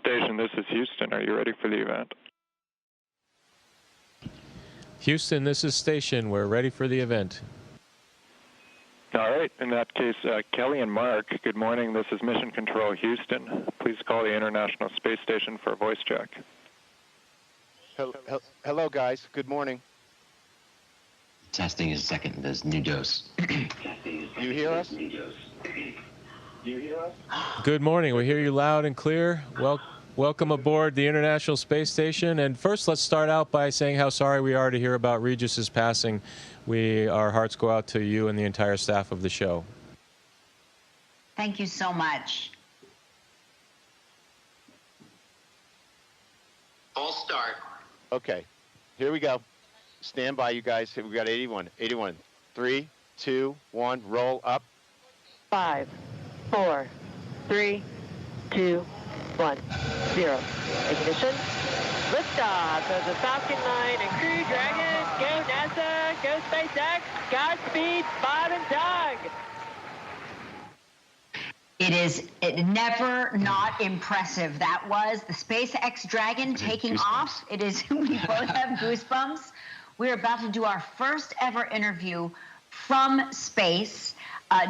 Station, this is Houston. Are you ready for the event? Houston, this is Station. We're ready for the event. All right. In that case, Kelly and Mark, good morning. This is Mission Control Houston. Please call the International Space Station for a voice check. Hello, guys. Good morning. Testing is second. There's new dose. You hear us? Good morning. We hear you loud and clear. Welcome aboard the International Space Station. And first, let's start out by saying how sorry we are to hear about Regis's passing. Our hearts go out to you and the entire staff of the show. Thank you so much. All start. Okay, here we go. Stand by, you guys. We got 81. 81. 3, 2, 1. Roll up. 5, 4, 3, 2, 1, 0. Ignition. Liftoff of the Falcon 9 and Crew Dragon. Go NASA. Go SpaceX. Godspeed, Bob and Doug. It is never not impressive. That was the SpaceX Dragon taking off. It is, we both have goosebumps. We're about to do our first ever interview from space.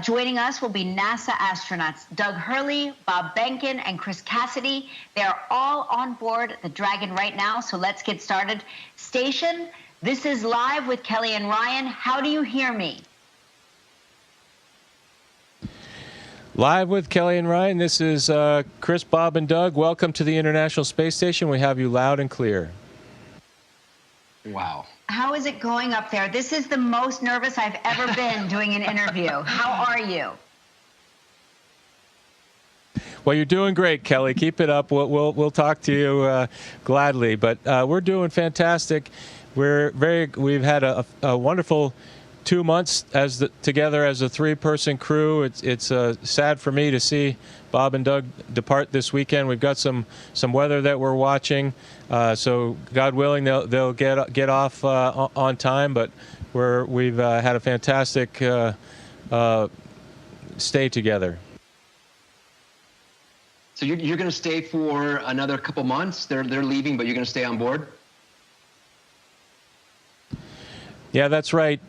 Joining us will be NASA astronauts Doug Hurley, Bob Behnken, and Chris Cassidy. They are all on board the Dragon right now, so let's get started. Station, this is Live with Kelly and Ryan. How do you hear me? Live with Kelly and Ryan. This is Chris, Bob, and Doug. Welcome to the International Space Station. We have you loud and clear. Wow. How is it going up there? This is the most nervous I've ever been doing an interview. How are you? Well, you're doing great, Kelly. Keep it up. We'll talk to you gladly. But we're doing fantastic. We've had a wonderful 2 months together as a three-person crew. It's sad for me to see Bob and Doug depart this weekend. We've got some weather that we're watching, so God willing, they'll get off on time. But we've had a fantastic stay together. So you're going to stay for another couple months. They're leaving, but you're going to stay on board. Yeah, that's right.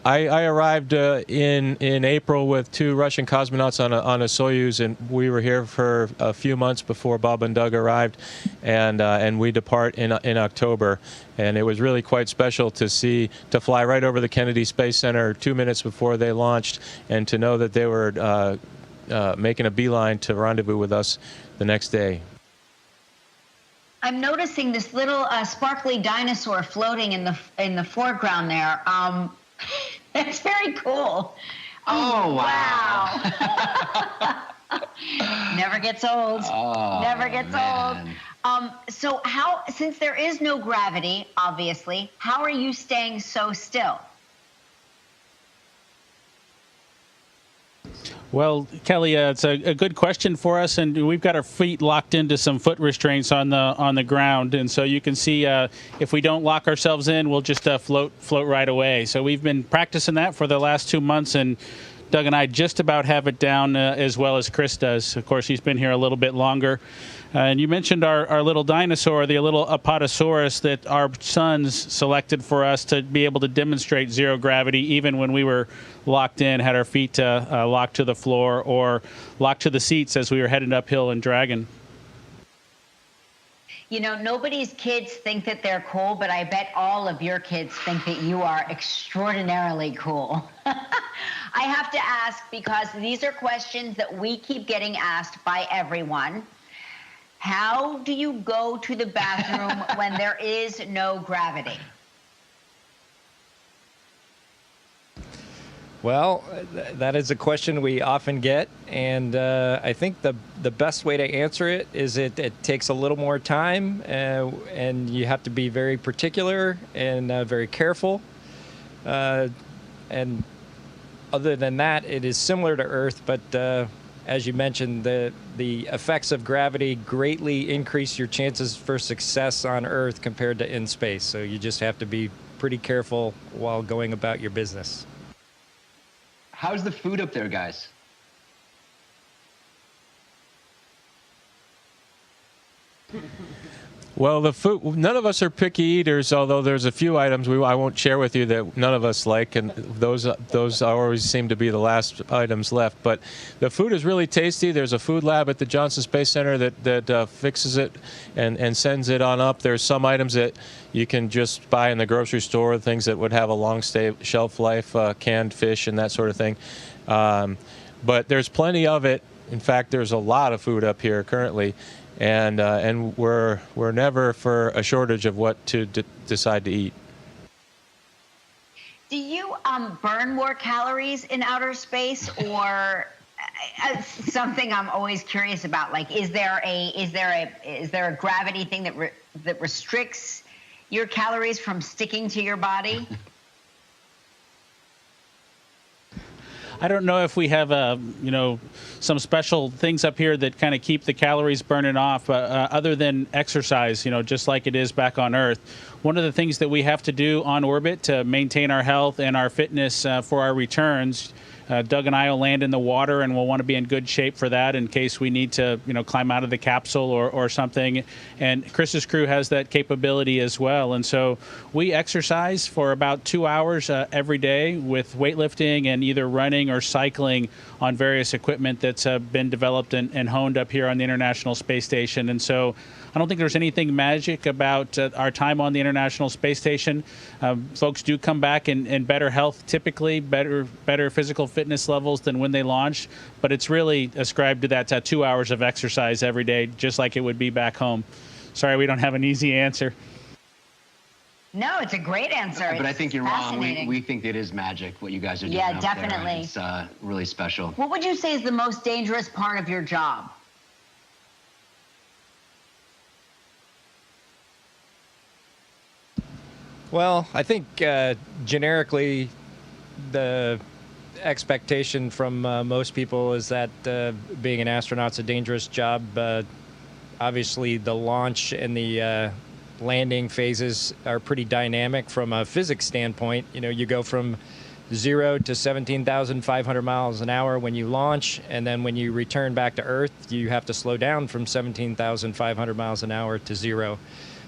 I arrived in April with 2 Russian cosmonauts on a Soyuz, and we were here for a few months before Bob and Doug arrived, and we depart in October. And it was really quite special to fly right over the Kennedy Space Center 2 minutes before they launched, and to know that they were making a beeline to rendezvous with us the next day. I'm noticing this little sparkly dinosaur floating in the foreground there. That's very cool. Oh, wow. Never gets old. Oh, Never gets man. old. So since there is no gravity, obviously, how are you staying so still? Well, Kelly, it's a good question for us, and we've got our feet locked into some foot restraints on the ground, and so you can see if we don't lock ourselves in, we'll just float right away. So we've been practicing that for the last 2 months, and Doug and I just about have it down as well as Chris does. Of course, he's been here a little bit longer. And you mentioned our little dinosaur, the little Apatosaurus that our sons selected for us to be able to demonstrate zero gravity even when we were locked in, had our feet locked to the floor or locked to the seats as we were headed uphill in Dragon. You know, nobody's kids think that they're cool, but I bet all of your kids think that you are extraordinarily cool. I have to ask, because these are questions that we keep getting asked by everyone. How do you go to the bathroom when there is no gravity? Well, that is a question we often get, and I think the best way to answer it is it takes a little more time, and you have to be very particular and very careful. And other than that, it is similar to Earth, but as you mentioned, the effects of gravity greatly increase your chances for success on Earth compared to in space. So you just have to be pretty careful while going about your business. How's the food up there, guys? Well, the food, none of us are picky eaters, although there's a few items I won't share with you that none of us like, and those always seem to be the last items left. But the food is really tasty. There's a food lab at the Johnson Space Center that fixes it and sends it on up. There's some items that you can just buy in the grocery store, things that would have a long shelf life, canned fish and that sort of thing. But there's plenty of it. In fact, there's a lot of food up here currently. And we're never for a shortage of what to decide to eat. Do you burn more calories in outer space, or something I'm always curious about? Like, is there a gravity thing that restricts your calories from sticking to your body? I don't know if we have some special things up here that kind of keep the calories burning off, other than exercise, just like it is back on Earth. One of the things that we have to do on orbit to maintain our health and our fitness for our returns, Doug and I will land in the water, and we'll want to be in good shape for that in case we need to, climb out of the capsule or something. And Chris's crew has that capability as well. And so we exercise for about 2 hours every day with weightlifting and either running or cycling on various equipment that's been developed and honed up here on the International Space Station. And so I don't think there's anything magic about our time on the International Space Station. Folks do come back in better health, typically better physical fitness levels than when they launched, but it's really ascribed to that 2 hours of exercise every day, just like it would be back home. Sorry, we don't have an easy answer. No, it's a great answer. But I think you're wrong. We think it is magic, what you guys are doing. Yeah, definitely. It's really special. What would you say is the most dangerous part of your job? Well, I think generically the expectation from most people is that being an astronaut's a dangerous job. Obviously, the launch and the landing phases are pretty dynamic from a physics standpoint. You go from 0 to 17,500 miles an hour when you launch, and then when you return back to Earth, you have to slow down from 17,500 miles an hour to 0.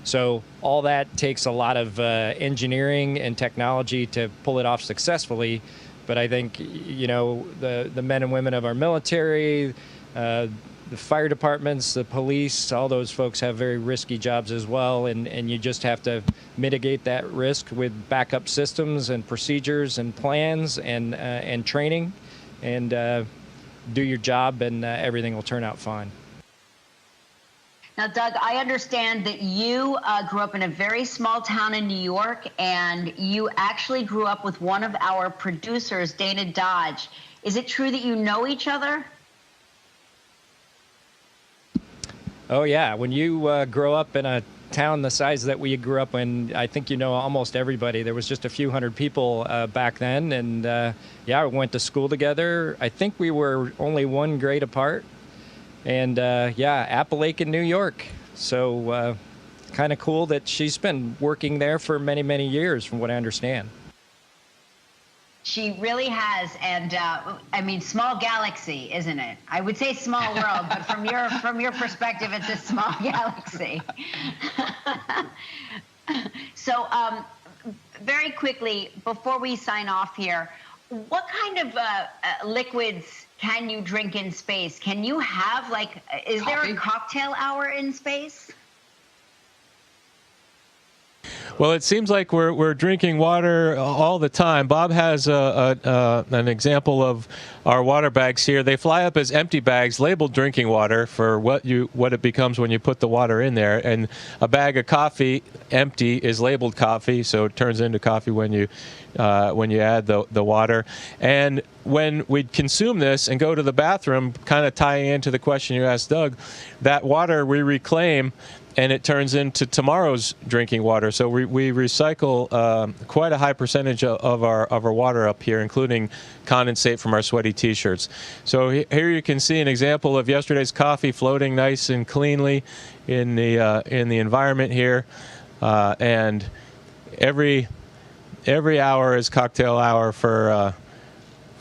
So all that takes a lot of engineering and technology to pull it off successfully. But I think, the men and women of our military, the fire departments, the police, all those folks have very risky jobs as well. And you just have to mitigate that risk with backup systems and procedures and plans and training, and do your job, and everything will turn out fine. Now, Doug, I understand that you grew up in a very small town in New York, and you actually grew up with one of our producers, Dana Dodge. Is it true that you know each other? Oh, yeah. When you grow up in a town the size that we grew up in, I think you know almost everybody. There was just a few hundred people back then, and we went to school together. I think we were only one grade apart. And Appalachian, New York. So kind of cool that she's been working there for many, many years, from what I understand. She really has, and small galaxy, isn't it? I would say small world, but from your perspective, it's a small galaxy. So, very quickly before we sign off here, what kind of liquids can you drink in space? Can you have, is there a cocktail hour in space? Well, it seems like we're drinking water all the time. Bob has an example of our water bags here. They fly up as empty bags labeled drinking water for what it becomes when you put the water in there. And a bag of coffee, empty, is labeled coffee, so it turns into coffee when you add the water. And when we consume this and go to the bathroom, kind of tying into the question you asked Doug, that water we reclaim, and it turns into tomorrow's drinking water. So we recycle quite a high percentage of our water up here, including condensate from our sweaty T-shirts. So here you can see an example of yesterday's coffee floating nice and cleanly in the environment here, and every hour is cocktail hour for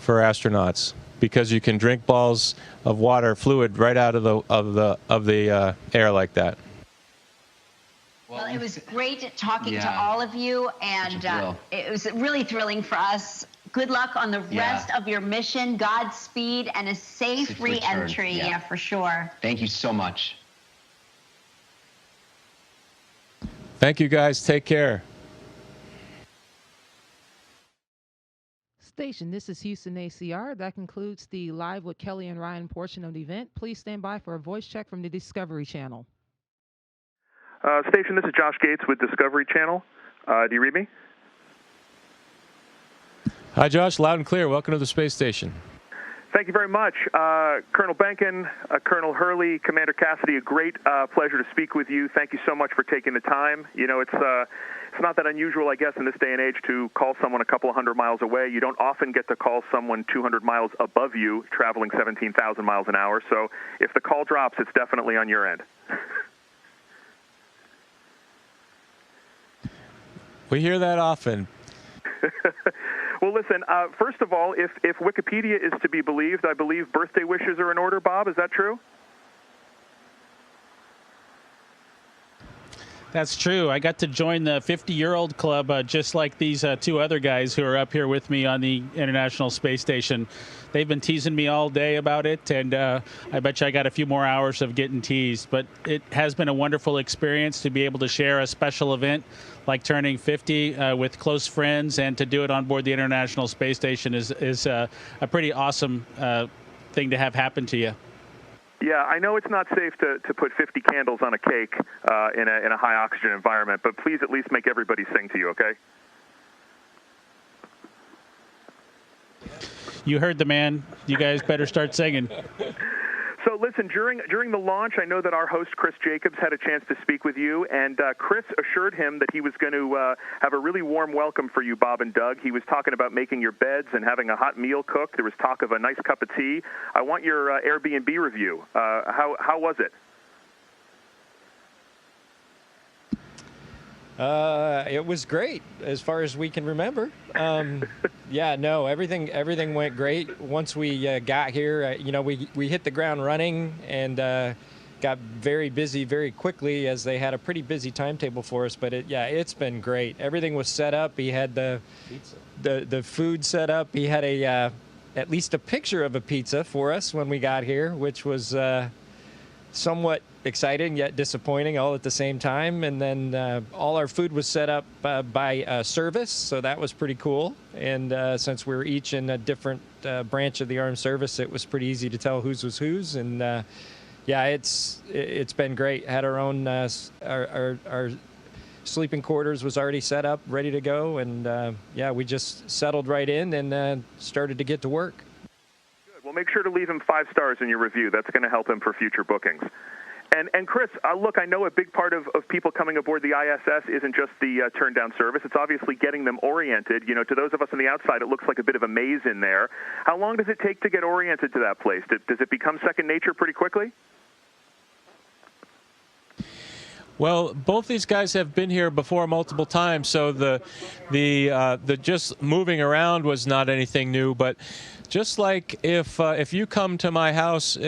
astronauts, because you can drink balls of water fluid right out of the air like that. Well, it was great talking to Yeah. all of you, and it was really thrilling for us. Good luck on the rest of your mission. Godspeed and a safe re-entry. Yeah, for sure. Thank you so much. Thank you, guys. Take care. Station, this is Houston ACR. That concludes the Live with Kelly and Ryan portion of the event. Please stand by for a voice check from the Discovery Channel. Station, this is Josh Gates with Discovery Channel. Do you read me? Hi, Josh. Loud and clear. Welcome to the space station. Thank you very much. Colonel Behnken, Colonel Hurley, Commander Cassidy, a great pleasure to speak with you. Thank you so much for taking the time. You know, it's not that unusual, I guess, in this day and age to call someone a couple of hundred miles away. You don't often get to call someone 200 miles above you, traveling 17,000 miles an hour. So if the call drops, it's definitely on your end. We hear that often. Well, listen, first of all, if Wikipedia is to be believed, I believe birthday wishes are in order, Bob. Is that true? That's true. I got to join the 50-year-old club just like these two other guys who are up here with me on the International Space Station. They've been teasing me all day about it, and I bet you I got a few more hours of getting teased. But it has been a wonderful experience to be able to share a special event like turning 50 with close friends, and to do it on board the International Space Station is a pretty awesome thing to have happen to you. Yeah, I know it's not safe to put 50 candles on a cake in a high oxygen environment, but please at least make everybody sing to you, okay? You heard the man. You guys better start singing. So listen, during the launch, I know that our host, Chris Jacobs, had a chance to speak with you, and Chris assured him that he was going to have a really warm welcome for you, Bob and Doug. He was talking about making your beds and having a hot meal cooked. There was talk of a nice cup of tea. I want your Airbnb review. How was it? It was great, as far as we can remember. Yeah, no, everything went great. Once we got here, we hit the ground running and got very busy very quickly, as they had a pretty busy timetable for us. But it's been great. Everything was set up. He had the food set up. He had at least a picture of a pizza for us when we got here, which was somewhat exciting yet disappointing all at the same time. And then all our food was set up by service, so that was pretty cool. And since we were each in a different branch of the armed service, it was pretty easy to tell whose was whose. And it's been great. Had our own our sleeping quarters was already set up, ready to go, and we just settled right in and started to get to work. Good. Well, make sure to leave him 5 stars in your review. That's going to help him for future bookings. And Chris, look, I know a big part of people coming aboard the ISS isn't just the turn-down service. It's obviously getting them oriented. You know, to those of us on the outside, it looks like a bit of a maze in there. How long does it take to get oriented to that place? Does it become second nature pretty quickly? Well, both these guys have been here before multiple times, so the just moving around was not anything new. But just like if you come to my house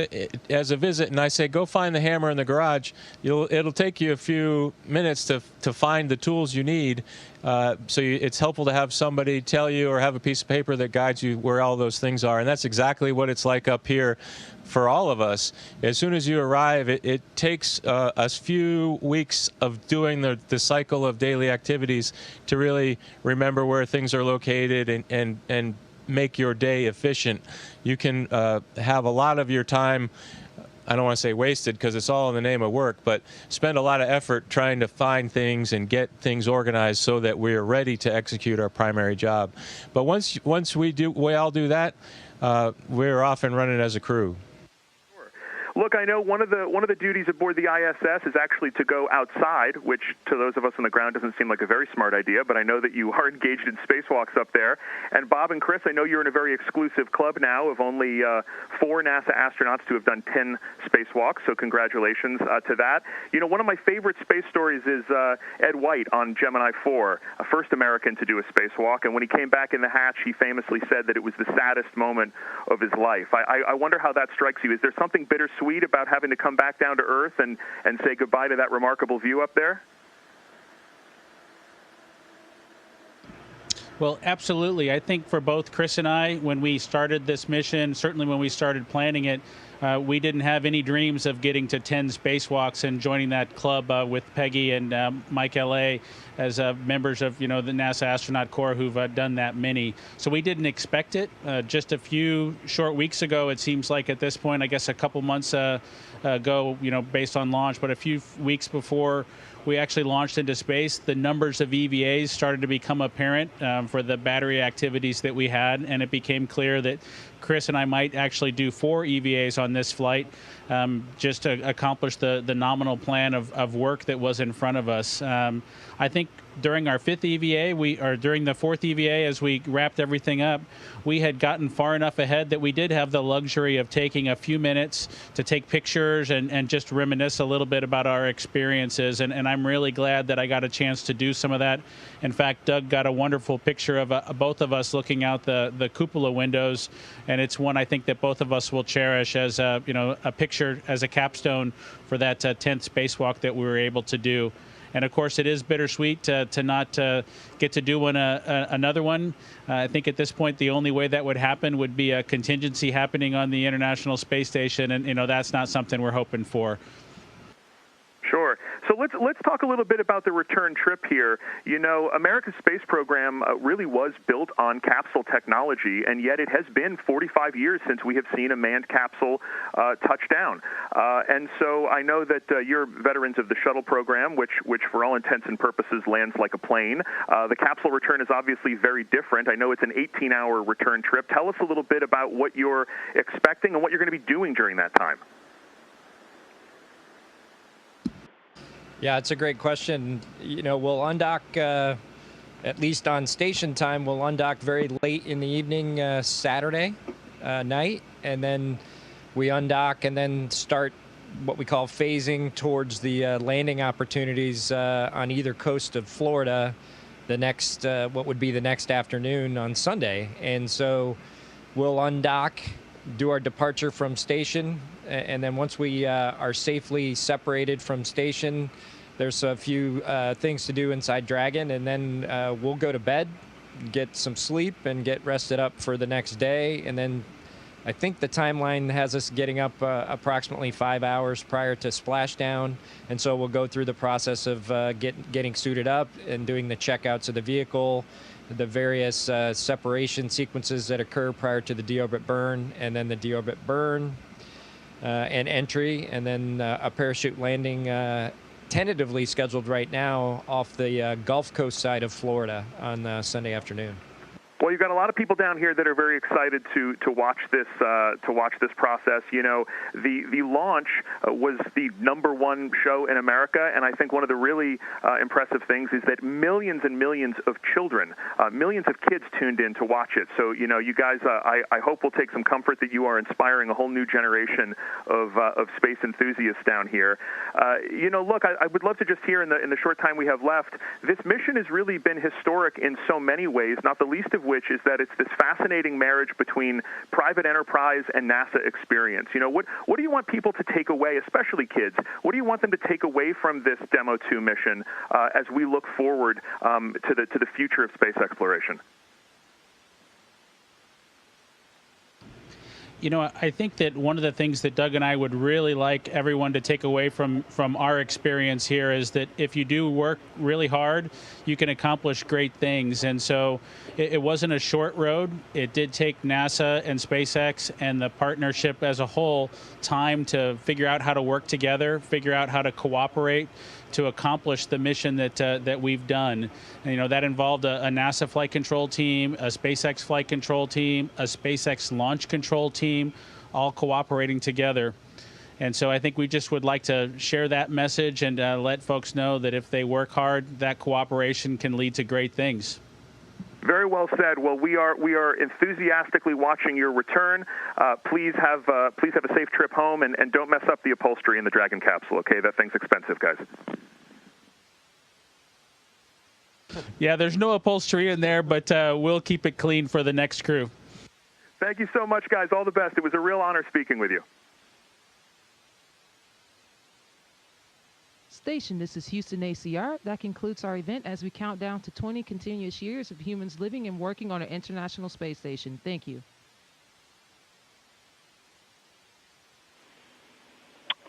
as a visit and I say go find the hammer in the garage, it'll take you a few minutes to find the tools you need. It's helpful to have somebody tell you, or have a piece of paper that guides you where all those things are. And that's exactly what it's like up here for all of us. As soon as you arrive, it takes a few weeks of doing the cycle of daily activities to really remember where things are located and make your day efficient. You can have a lot of your time, I don't want to say wasted because it's all in the name of work, but spend a lot of effort trying to find things and get things organized so that we're ready to execute our primary job. But once we all do that, we're off and running as a crew. Look, I know one of the duties aboard the ISS is actually to go outside, which to those of us on the ground doesn't seem like a very smart idea, but I know that you are engaged in spacewalks up there. And Bob and Chris, I know you're in a very exclusive club now of only 4 NASA astronauts to have done 10 spacewalks, so congratulations to that. You know, one of my favorite space stories is Ed White on Gemini 4, a first American to do a spacewalk, and when he came back in the hatch, he famously said that it was the saddest moment of his life. I wonder how that strikes you. Is there something bittersweet about having to come back down to Earth and say goodbye to that remarkable view up there? Well, absolutely. I think for both Chris and I, when we started this mission, certainly when we started planning it, we didn't have any dreams of getting to 10 spacewalks and joining that club with Peggy and Mike L.A. as members of, the NASA Astronaut Corps who've done that many. So we didn't expect it. Just a few short weeks ago, it seems like at this point, I guess a couple months ago, based on launch, but a few weeks before we actually launched into space, the numbers of EVAs started to become apparent for the battery activities that we had, and it became clear that Chris and I might actually do 4 EVAs on this flight just to accomplish the nominal plan of work that was in front of us. I think during our 5th EVA, or during the 4th EVA, as we wrapped everything up, we had gotten far enough ahead that we did have the luxury of taking a few minutes to take pictures and just reminisce a little bit about our experiences. And I'm really glad that I got a chance to do some of that. In fact, Doug got a wonderful picture of both of us looking out the cupola windows, and it's one I think that both of us will cherish as a picture, as a capstone for that 10th spacewalk that we were able to do. And of course, it is bittersweet to not get to do another one. I think at this point, the only way that would happen would be a contingency happening on the International Space Station, and that's not something we're hoping for. Sure. So let's talk a little bit about the return trip here. America's space program really was built on capsule technology, and yet it has been 45 years since we have seen a manned capsule touch down. And so I know that you're veterans of the shuttle program, which for all intents and purposes lands like a plane. The capsule return is obviously very different. I know it's an 18-hour return trip. Tell us a little bit about what you're expecting and what you're going to be doing during that time. Yeah, it's a great question. We'll undock, at least on station time, we'll undock very late in the evening Saturday night, and then we undock and then start what we call phasing towards the landing opportunities on either coast of Florida the next, what would be the next afternoon on Sunday. And so we'll undock, do our departure from station, and then once we are safely separated from station, there's a few things to do inside Dragon, and then we'll go to bed, get some sleep, and get rested up for the next day. And then I think the timeline has us getting up approximately 5 hours prior to splashdown, and so we'll go through the process of getting suited up and doing the checkouts of the vehicle, the various separation sequences that occur prior to the deorbit burn, and then the deorbit burn and entry, and then a parachute landing tentatively scheduled right now off the Gulf Coast side of Florida on Sunday afternoon. Well, you've got a lot of people down here that are very excited to watch this process. The launch was the #1 show in America, and I think one of the really impressive things is that millions and millions of children, millions of kids tuned in to watch it. So you guys, I hope will take some comfort that you are inspiring a whole new generation of space enthusiasts down here. Look, I would love to just hear in the short time we have left. This mission has really been historic in so many ways, not the least of which is that it's this fascinating marriage between private enterprise and NASA experience. What do you want people to take away, especially kids? What do you want them to take away from this Demo 2 mission as we look forward to the future of space exploration? I think that one of the things that Doug and I would really like everyone to take away from our experience here is that if you do work really hard, you can accomplish great things. And so it wasn't a short road. It did take NASA and SpaceX and the partnership as a whole time to figure out how to work together, figure out how to cooperate to accomplish the mission that we've done. And, that involved a NASA flight control team, a SpaceX flight control team, a SpaceX launch control team, all cooperating together. And so I think we just would like to share that message and let folks know that if they work hard, that cooperation can lead to great things. Very well said. Well, we are enthusiastically watching your return. Please have a safe trip home, and don't mess up the upholstery in the Dragon capsule. Okay, that thing's expensive, guys. Yeah, there's no upholstery in there, but we'll keep it clean for the next crew. Thank you so much, guys. All the best. It was a real honor speaking with you. Station, this is Houston ACR. That concludes our event as we count down to 20 continuous years of humans living and working on our International Space Station. Thank you.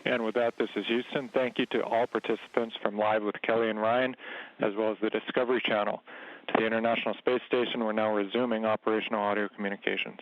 And with that, this is Houston. Thank you to all participants from Live with Kelly and Ryan, as well as the Discovery Channel. To the International Space Station, we're now resuming operational audio communications.